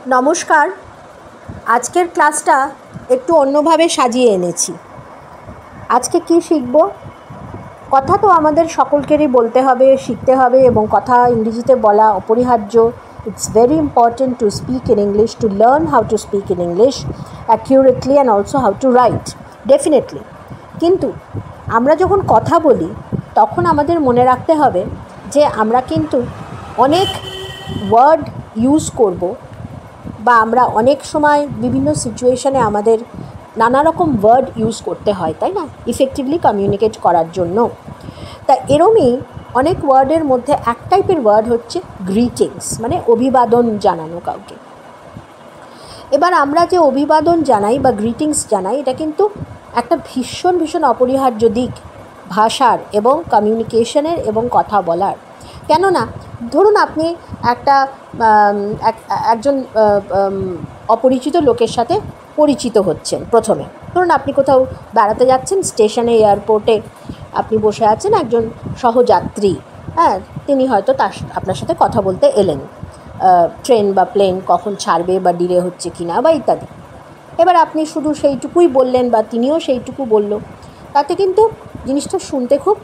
নমস্কার। আজকের ক্লাসটা একটু অন্যভাবে সাজিয়ে এনেছি। আজকে কি শিখব? কথা তো আমাদের সকলকেরই বলতে হবে, শিখতে হবে এবং কথা ইংরেজিতে বলা অপরিহার্য। It's very important to speak in English, to learn how to speak in English accurately and also how to right, definitely. কিন্তু আমরা যখন কথা বলি তখন আমাদের মনে রাখতে হবে যে আমরা কিন্তু অনেক ওয়ার্ড ইউজ করব, বা আমরা অনেক সময় বিভিন্ন সিচুয়েশানে আমাদের নানা রকম ওয়ার্ড ইউজ করতে হয়, তাই না, ইফেক্টিভলি কমিউনিকেট করার জন্য। তা এরমই অনেক ওয়ার্ডের মধ্যে এক টাইপের ওয়ার্ড হচ্ছে গ্রিটিংস, মানে অভিবাদন জানানো কাউকে। এবার আমরা যে অভিবাদন জানাই বা গ্রিটিংস জানাই, এটা কিন্তু একটা ভীষণ ভীষণ অপরিহার্য দিক ভাষার এবং কমিউনিকেশনের এবং কথা বলার। কেননা ধরুন আপনি একজন অপরিচিত লোকের সাথে পরিচিত হচ্ছেন। প্রথমে ধরুন আপনি কোথাও বেড়াতে যাচ্ছেন, স্টেশনে, এয়ারপোর্টে আপনি বসে আছেন, একজন সহযাত্রী, তিনি হয়তো আপনার সাথে কথা বলতে এলেন, ট্রেন বা প্লেন কখন ছাড়বে বা ডিলে হচ্ছে কি না বা ইত্যাদি। এবার আপনি শুধু সেইটুকুই বললেন বা তিনিও সেইটুকু বলল, তাতে কিন্তু জিনিসটা শুনতে খুব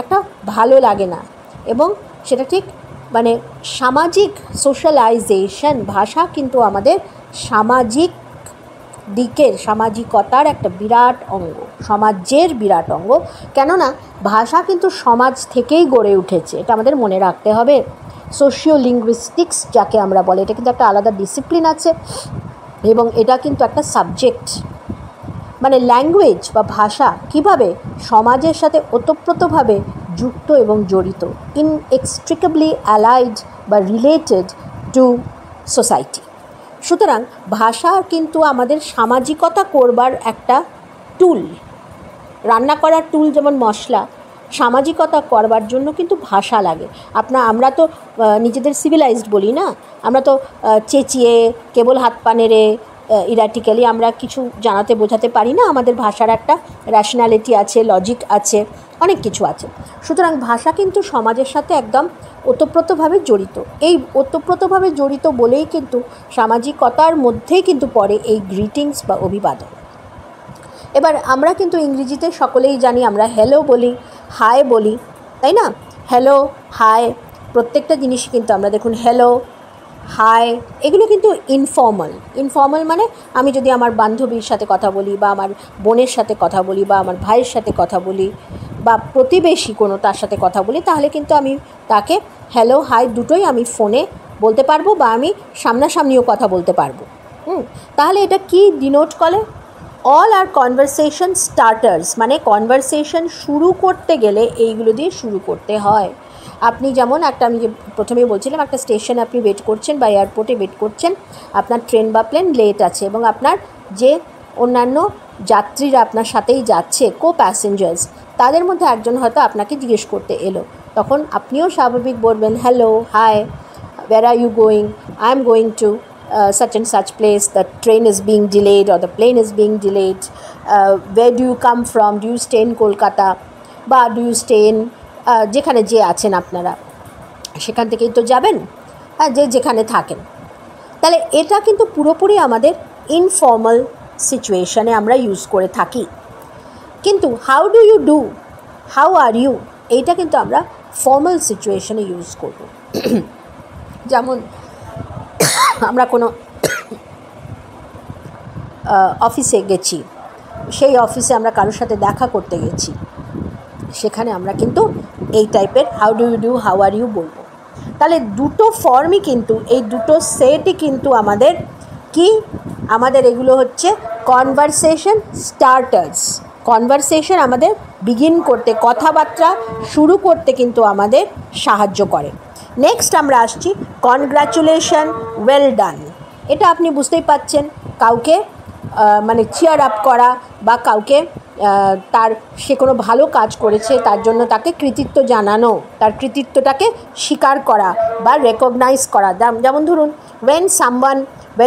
একটা ভালো লাগে না। এবং সেটা ঠিক মানে সামাজিক সোশ্যালাইজেশন, ভাষা কিন্তু আমাদের সামাজিক দিকের, সামাজিকতার একটা বিরাট অঙ্গ, সমাজের বিরাট অঙ্গ। কেননা ভাষা কিন্তু সমাজ থেকেই গড়ে উঠেছে, এটা আমাদের মনে রাখতে হবে। সোশিও লিঙ্গুইস্টিক্স যাকে আমরা বলি, এটা কিন্তু একটা আলাদা ডিসিপ্লিন আছে এবং এটা কিন্তু একটা সাবজেক্ট। মানে ল্যাঙ্গুয়েজ বা ভাষা কিভাবে সমাজের সাথে ওতপ্রোতভাবে যুক্ত এবং জড়িত, ইনএক্সট্রিকেবলি অ্যালাইড বা রিলেটেড টু সোসাইটি। সুতরাং ভাষা কিন্তু আমাদের সামাজিকতা করবার একটা টুল, রান্না করার টুল যেমন মশলা, সামাজিকতা করবার জন্য কিন্তু ভাষা লাগে। আমরা তো নিজেদের সিভিলাইজড বলি না, আমরা তো চেঁচিয়ে কেবল হাত পা নেড়ে ইরাটিক্যালি আমরা কিছু জানাতে বোঝাতে পারি না। আমাদের ভাষার একটা র্যাশনালিটি আছে, লজিক আছে, অনেক কিছু আছে। সুতরাং ভাষা কিন্তু সমাজের সাথে একদম ওতপ্রোতভাবে জড়িত। এই ওতপ্রোতভাবে জড়িত বলেই কিন্তু সামাজিকতার মধ্যেই কিন্তু পড়ে এই গ্রিটিংস বা অভিবাদন। এবার আমরা কিন্তু ইংরেজিতে সকলেই জানি, আমরা হ্যালো বলি, হাই বলি, তাই না? হ্যালো, হাই, প্রত্যেকটা জিনিসই কিন্তু আমরা দেখুন হ্যালো, হাই, এগুলো কিন্তু ইনফর্মাল মানে আমি যদি আমার বান্ধবীর সাথে কথা বলি বা আমার বোনের সাথে কথা বলি বা আমার ভাইয়ের সাথে কথা বলি বা প্রতিবেশী কোনো তার সাথে কথা বলি, তাহলে কিন্তু আমি তাকে হ্যালো, হাই দুটোই আমি ফোনে বলতে পারবো বা আমি সামনাসামনিও কথা বলতে পারবো। তাহলে এটা কি ডিনোট করে? অল আর কনভারসেশন স্টার্টার্স, মানে কনভারসেশন শুরু করতে গেলে এইগুলো দিয়ে শুরু করতে হয়। আপনি যেমন আমি যে প্রথমেই বলছিলাম, একটা স্টেশনে আপনি ওয়েট করছেন বা এয়ারপোর্টে ওয়েট করছেন, আপনার ট্রেন বা প্লেন লেট আছে এবং আপনার যে অন্যান্য যাত্রীরা আপনার সাথেই যাচ্ছে, কো প্যাসেঞ্জার্স, তাদের মধ্যে একজন হয়তো আপনাকে জিজ্ঞেস করতে এলো, তখন আপনিও স্বাভাবিক বলবেন hello, hi, where are you going? I am going to such and such place, the train is being delayed or the plane is being delayed. Where do you come from? Do you stay in Kolkata? Ba do you stay in যেখানে যে আছেন আপনারা সেখান থেকেই তো যাবেন, যেখানে থাকেন। তাহলে এটা কিন্তু পুরোপুরি আমাদের ইনফর্মাল সিচুয়েশানে আমরা ইউজ করে থাকি। কিন্তু how do you do, how are you, এইটা কিন্তু আমরা ফর্মাল সিচুয়েশানে ইউজ করব। যেমন আমরা কোনো অফিসে গেছি, সেই অফিসে আমরা কারোর সাথে দেখা করতে গেছি, সেখানে আমরা কিন্তু এই টাইপের how do you do, how are you বলবো। তাহলে দুটো ফর্মই কিন্তু, এই দুটো সেটই কিন্তু আমাদের এগুলো হচ্ছে কনভারসেশন স্টার্টার্স। কনভারসেশন আমাদের বিগিন করতে, কথাবার্তা শুরু করতে কিন্তু আমাদের সাহায্য করে। নেক্সট আমরা আসছি কনগ্র্যাচুলেশন, ওয়েল ডান। এটা আপনি বুঝতেই পাচ্ছেন, কাউকে মানে চিয়ার আপ করা বা কাউকে সে কোনো ভালো কাজ করেছে তার জন্য তাকে কৃতিত্ব জানানো, তার কৃতিত্বটাকে স্বীকার করা বা রেকগনাইজ করা। যেমন ধরুন when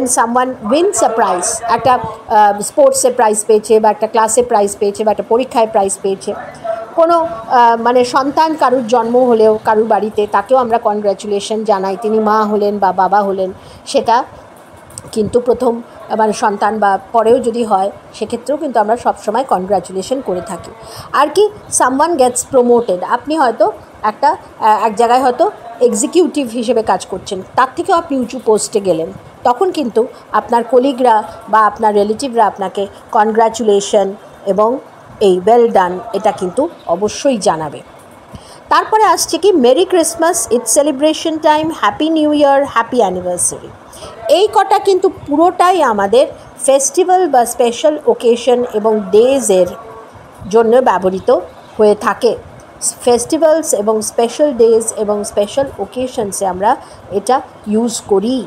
someone wins a prize, একটা স্পোর্টসে প্রাইজ পেয়েছে বা একটা ক্লাসে প্রাইজ পেয়েছে বা একটা পরীক্ষায় প্রাইজ পেয়েছে, কোনো মানে সন্তান কারুর জন্ম হলেও কারুর বাড়িতে, তাকেও আমরা কনগ্র্যাচুলেশন জানাই। তিনি মা হলেন বা বাবা হলেন, সেটা কিন্তু প্রথম মানে সন্তান বা পরেও যদি হয় সেক্ষেত্রেও কিন্তু আমরা সবসময় কনগ্র্যাচুলেশন করে থাকি। আর কি, সামওয়ান গেটস প্রমোটেড, আপনি হয়তো এক জায়গায় হয়তো এক্সিকিউটিভ হিসেবে কাজ করছেন, তার থেকেও আপনি উঁচু পোস্টে গেলেন, তখন কিন্তু আপনার কলিগরা বা আপনার রিলেটিভরা আপনাকে কনগ্র্যাচুলেশন এবং এই ওয়েল ডান এটা কিন্তু অবশ্যই জানাবে। তারপরে আসছে কি, merry Christmas, it's celebration time, happy new year, happy anniversary. এই কটা কিন্তু পুরোটাই আমাদের ফেস্টিভ্যাল বা স্পেশাল ওকেশন এবং ডেজের জন্য ব্যবহৃত হয়ে থাকে। ফেস্টিভ্যালস এবং স্পেশাল ডেজ এবং স্পেশাল ওকেশনসে আমরা এটা ইউজ করি।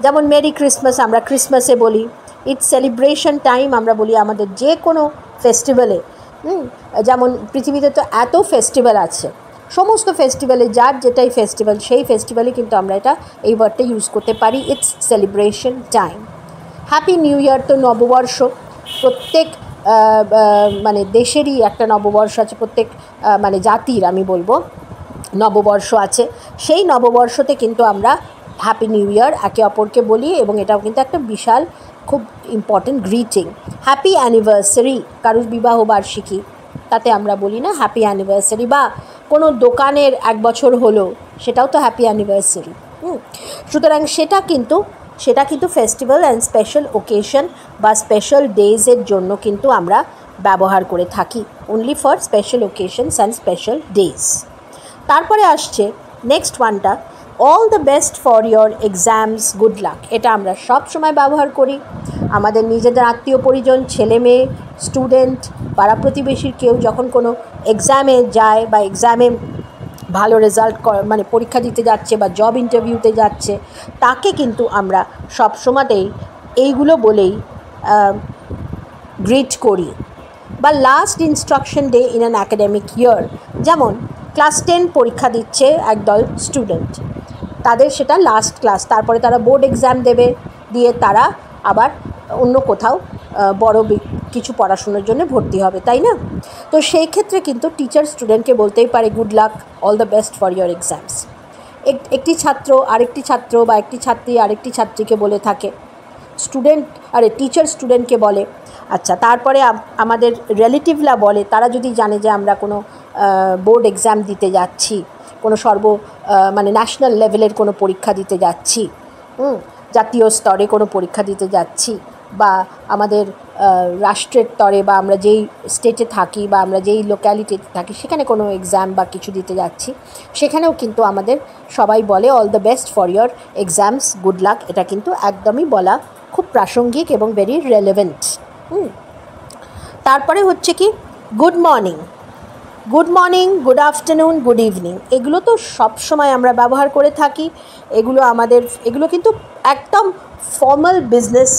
যেমন মেরি ক্রিসমাস আমরা ক্রিসমাসে বলি, ইটস সেলিব্রেশন টাইম আমরা বলি আমাদের যে কোনো ফেস্টিভ্যালে। যেমন পৃথিবীতে তো এত ফেস্টিভ্যাল আছে, সমস্ত ফেস্টিভ্যালে যার যেটাই ফেস্টিভ্যাল সেই ফেস্টিভ্যালে কিন্তু আমরা এই ওয়ার্ডটা ইউজ করতে পারি, it's celebration time. Happy new year তো নববর্ষ, প্রত্যেক মানে দেশেরই একটা নববর্ষ আছে, প্রত্যেক মানে জাতির আমি বলবো নববর্ষ আছে। সেই নববর্ষতে কিন্তু আমরা হ্যাপি নিউ ইয়ার একে অপরকে বলি এবং এটাও কিন্তু একটা বিশাল খুব ইম্পর্টেন্ট গ্রিটিং। হ্যাপি অ্যানিভার্সারি, কারুর বিবাহ বার্ষিকী, তাতে আমরা বলি না হ্যাপি অ্যানিভার্সারি, বা কোনো দোকানের 1 বছর হলো সেটাও তো হ্যাপি অ্যানিভার্সারি। সুতরাং সেটা কিন্তু ফেস্টিভ্যাল অ্যান্ড স্পেশাল ওকেশন বা স্পেশাল ডেজের জন্য কিন্তু আমরা ব্যবহার করে থাকি, only for special occasions and special days. তারপরে আসছে নেক্সট ওয়ানটা, all the best for your exams, good luck. এটা আমরা সব সময় ব্যবহার করি আমাদের নিজেদের আত্মীয় পরিজন, ছেলে মেয়ে, স্টুডেন্ট, পাড়া প্রতিবেশীর কেউ যখন কোনো এক্সামে যায় বা এক্সামে ভালো রেজাল্ট মানে পরীক্ষা দিতে যাচ্ছে বা জব ইন্টারভিউতে যাচ্ছে, তাকে কিন্তু আমরা সব সময়তেই এইগুলো বলেই গ্রিট করি। বা last instruction day in an academic year, যেমন ক্লাস 10 পরীক্ষা দিচ্ছে একদল স্টুডেন্ট, তাদের সেটা লাস্ট ক্লাস, তারপরে তারা বোর্ড এক্সাম দেবে, দিয়ে তারা আবার অন্য কোথাও বড় কিছু পড়াশোনার জন্য ভর্তি হবে, তাই না? তো সেই ক্ষেত্রে কিন্তু টিচার স্টুডেন্টকে বলতেই পারে good luck, all the best for your exams. একটি ছাত্র আরেকটি ছাত্র বা একটি ছাত্রী আরেকটি ছাত্রীকে বলে থাকে, টিচার স্টুডেন্টকে বলে। আচ্ছা, তারপরে আমাদের রিলেটিভরা বলে, তারা যদি জানে যে আমরা কোনো বোর্ড এক্সাম দিতে যাচ্ছি, কোনো মানে ন্যাশনাল লেভেলের কোনো পরীক্ষা দিতে যাচ্ছি, জাতীয় স্তরে কোনো পরীক্ষা দিতে যাচ্ছি, বা আমাদের রাষ্ট্রের স্তরে বা আমরা যেই স্টেটে থাকি বা আমরা যেই লোক্যালিটিতে থাকি সেখানে কোনো এক্সাম বা কিছু দিতে যাচ্ছি, সেখানেও কিন্তু আমাদের সবাই বলে all the best for your exams, good luck. এটা কিন্তু একদমই বলা খুব প্রাসঙ্গিক এবং ভেরি রেলেভেন্ট। তারপরে হচ্ছে কি, good morning, good afternoon, good evening, এগুলো তো সব সময় আমরা ব্যবহার করে থাকি। এগুলো কিন্তু একদম ফর্মাল বিজনেস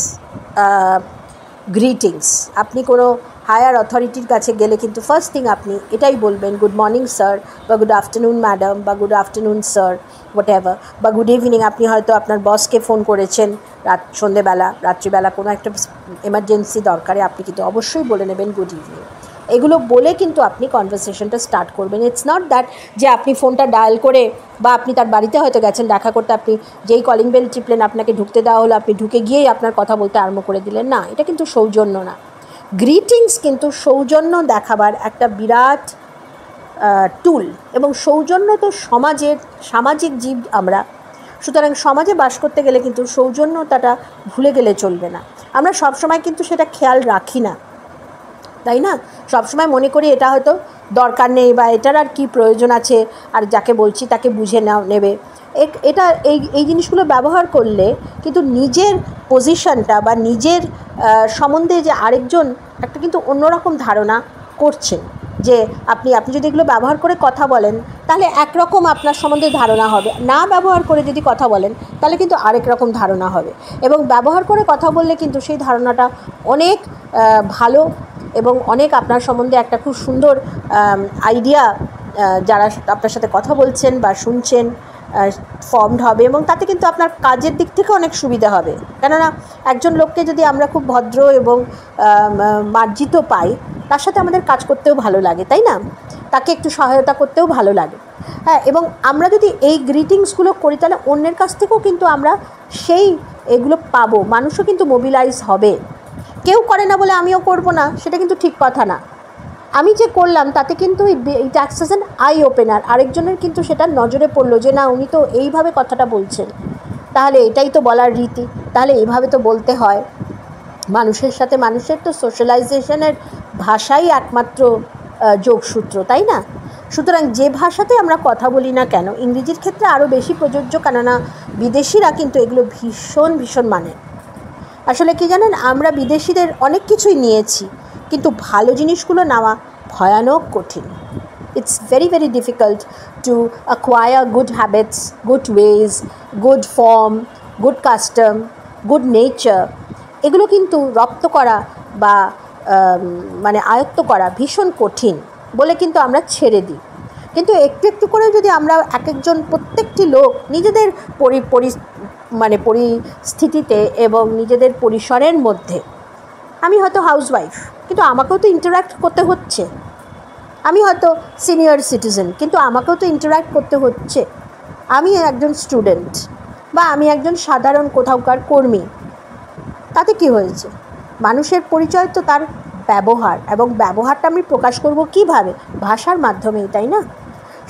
গ্রিটিংস। আপনি কোনো হায়ার অথরিটির কাছে গেলে কিন্তু ফার্স্ট থিং আপনি এটাই বলবেন, গুড মর্নিং স্যার, বা গুড আফটারনুন ম্যাডাম, বা good afternoon sir, what ever, বা গুড ইভিনিং। আপনি হয়তো আপনার বসকে ফোন করেছেন সন্ধেবেলা, রাত্রিবেলা কোনো একটা এমার্জেন্সি দরকারে, আপনি কিন্তু অবশ্যই বলে নেবেন গুড ইভিনিং। এগুলো বলে কিন্তু আপনি কনভারসেশনটা স্টার্ট করবেন। ইটস নট দ্যাট যে আপনি ফোনটা ডায়াল করে বা আপনি তার বাড়িতে হয়তো গেছেন দেখা করতে, আপনি যেই কলিং বেল টিপলেন আপনাকে ঢুকতে দেওয়া হলো, আপনি ঢুকে গিয়েই আপনার কথা বলতে আরম্ভ করে দিলেন, না, এটা কিন্তু সৌজন্য না। গ্রিটিংস কিন্তু সৌজন্য দেখাবার একটা বিরাট টুল, এবং সৌজন্য তো সামাজিক জীব আমরা, সুতরাং সমাজে বাস করতে গেলে কিন্তু সৌজন্যতাটা ভুলে গেলে চলবে না। আমরা সবসময় কিন্তু সেটা খেয়াল রাখি না, তাই না? সবসময় মনে করি এটা হয়তো দরকার নেই বা এটার আর কি প্রয়োজন আছে, আর যাকে বলছি তাকে বুঝে নেবে। এই জিনিসগুলো ব্যবহার করলে কিন্তু নিজের পজিশনটা বা নিজের সম্বন্ধে যে আরেকজন একটা কিন্তু অন্যরকম ধারণা করছেন, যে আপনি যদি এগুলো ব্যবহার করে কথা বলেন তাহলে একরকম আপনার সম্বন্ধে ধারণা হবে, না ব্যবহার করে যদি কথা বলেন তাহলে কিন্তু আরেক রকম ধারণা হবে। এবং ব্যবহার করে কথা বললে কিন্তু সেই ধারণাটা অনেক ভালো এবং অনেক আপনার সম্বন্ধে একটা খুব সুন্দর আইডিয়া যারা আপনার সাথে কথা বলছেন বা শুনছেন ফর্মড হবে, এবং তাতে কিন্তু আপনার কাজের দিক থেকে অনেক সুবিধা হবে। কেননা একজন লোককে যদি আমরা খুব ভদ্র এবং মার্জিত পাই, তার সাথে আমাদের কাজ করতেও ভালো লাগে, তাই না? তাকে একটু সহায়তা করতেও ভালো লাগে। হ্যাঁ, এবং আমরা যদি এই গ্রিটিংসগুলো করি তাহলে অন্যের কাছ থেকেও কিন্তু আমরা সেই এগুলো পাবো, মানুষও কিন্তু মোবিলাইজ হবে। কেউ করে না বলে আমিও করব না, সেটা কিন্তু ঠিক কথা না। আমি যে করলাম তাতে কিন্তু ইট acts as an I opener, আরেকজনের কিন্তু সেটা নজরে পড়লো যে না উনি তো এইভাবে কথাটা বলছেন, তাহলে এটাই তো বলার রীতি, তাহলে এইভাবে তো বলতে হয়। মানুষের সাথে মানুষের তো সোশ্যালাইজেশনের ভাষাই একমাত্র যোগসূত্র, তাই না? সুতরাং যে ভাষাতে আমরা কথা বলি না কেন, ইংরেজির ক্ষেত্রে আরও বেশি প্রযোজ্য, কেননা বিদেশিরা কিন্তু এগুলো ভীষণ ভীষণ মানে। আসলে কি জানেন, আমরা বিদেশিদের অনেক কিছুই নিয়েছি, কিন্তু ভালো জিনিসগুলো নেওয়া ভয়ানক কঠিন। It's very very difficult to acquire good habits, good ways, good form, good custom, good nature. এগুলো কিন্তু রপ্ত করা বা মানে আয়ত্ত করা ভীষণ কঠিন বলে কিন্তু আমরা ছেড়ে দিই। কিন্তু একটু একটু করে যদি আমরা এক একজন প্রত্যেকটি লোক নিজেদের পরিস্থিতিতে এবং নিজেদের পরিসরের মধ্যে, আমি হয়তো হাউসওয়াইফ কিন্তু আমাকেও তো ইন্টারঅ্যাক্ট করতে হচ্ছে, আমি হয়তো সিনিয়র সিটিজেন কিন্তু আমাকেও তো ইন্টারঅ্যাক্ট করতে হচ্ছে, আমি একজন স্টুডেন্ট বা আমি একজন সাধারণ কোথাওকার কর্মী, তাতে কি হয়েছে? মানুষের পরিচয় তো তার ব্যবহার, এবং ব্যবহারটা আমি প্রকাশ করব কিভাবে? ভাষার মাধ্যমেই, তাই না?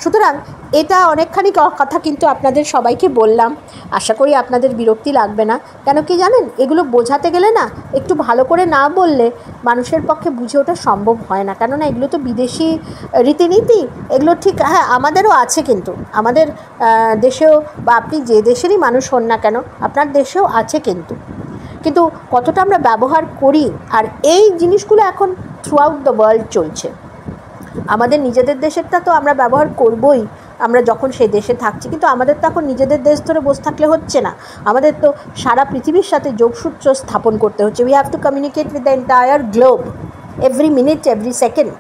সুতরাং এটা অনেকখানি কথা কিন্তু আপনাদের সবাইকে বললাম, আশা করি আপনাদের বিরক্তি লাগবে না। কেন কি জানেন, এগুলো বোঝাতে গেলে না একটু ভালো করে না বললে মানুষের পক্ষে বুঝে ওঠা সম্ভব হয় না, কেননা এগুলো তো বিদেশি রীতিনীতি, এগুলো ঠিক হ্যাঁ আমাদেরও আছে, কিন্তু আমাদের দেশেও বা আপনি যে দেশেরই মানুষ হন না কেন আপনার দেশেও আছে, কিন্তু কতটা আমরা ব্যবহার করি। আর এই জিনিসগুলো এখন থ্রু আউট দ্য ওয়ার্ল্ড চলছে। আমাদের নিজেদের দেশেরটা তো আমরা ব্যবহার করবই আমরা যখন সেই দেশে থাকছি, কিন্তু আমাদের তো এখন নিজেদের দেশ ধরে বসে থাকলে হচ্ছে না, আমাদের তো সারা পৃথিবীর সাথে যোগসূত্র স্থাপন করতে হচ্ছে। We have to communicate with the entire globe every minute, every second.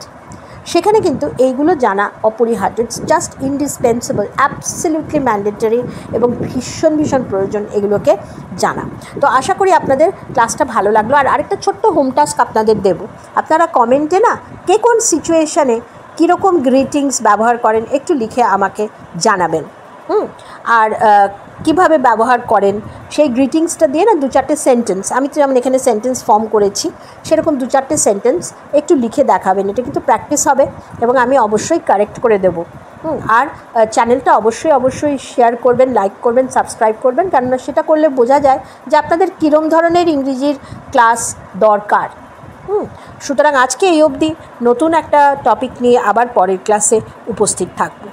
সেখানে কিন্তু এইগুলো জানা অপরিহার্য, it's just indispensable, absolutely mandatory এবং ভীষণ ভীষণ প্রয়োজন এগুলোকে জানা। তো আশা করি আপনাদের ক্লাসটা ভালো লাগলো। আর আরেকটা ছোট্ট হোম টাস্ক আপনাদের দেব, আপনারা কমেন্টে না কে কোন সিচুয়েশানে কীরকম গ্রিটিংস ব্যবহার করেন একটু লিখে আমাকে জানাবেন। আর কিভাবে ব্যবহার করেন সেই গ্রিটিংসটা দিয়ে না 2-4টে সেন্টেন্স, আমি তো যেমন এখানে সেন্টেন্স ফর্ম করেছি সেরকম 2-4টে সেন্টেন্স একটু লিখে দেখাবেন। এটা কিন্তু প্র্যাকটিস হবে এবং আমি অবশ্যই কারেক্ট করে দেবো। আর চ্যানেলটা অবশ্যই শেয়ার করবেন, লাইক করবেন, সাবস্ক্রাইব করবেন, কেননা সেটা করলে বোঝা যায় যে আপনাদের কীরম ধরনের ইংরেজির ক্লাস দরকার। সুতরাং আজকে এই অবধি, নতুন একটা টপিক নিয়ে আবার পরের ক্লাসে উপস্থিত থাকবো।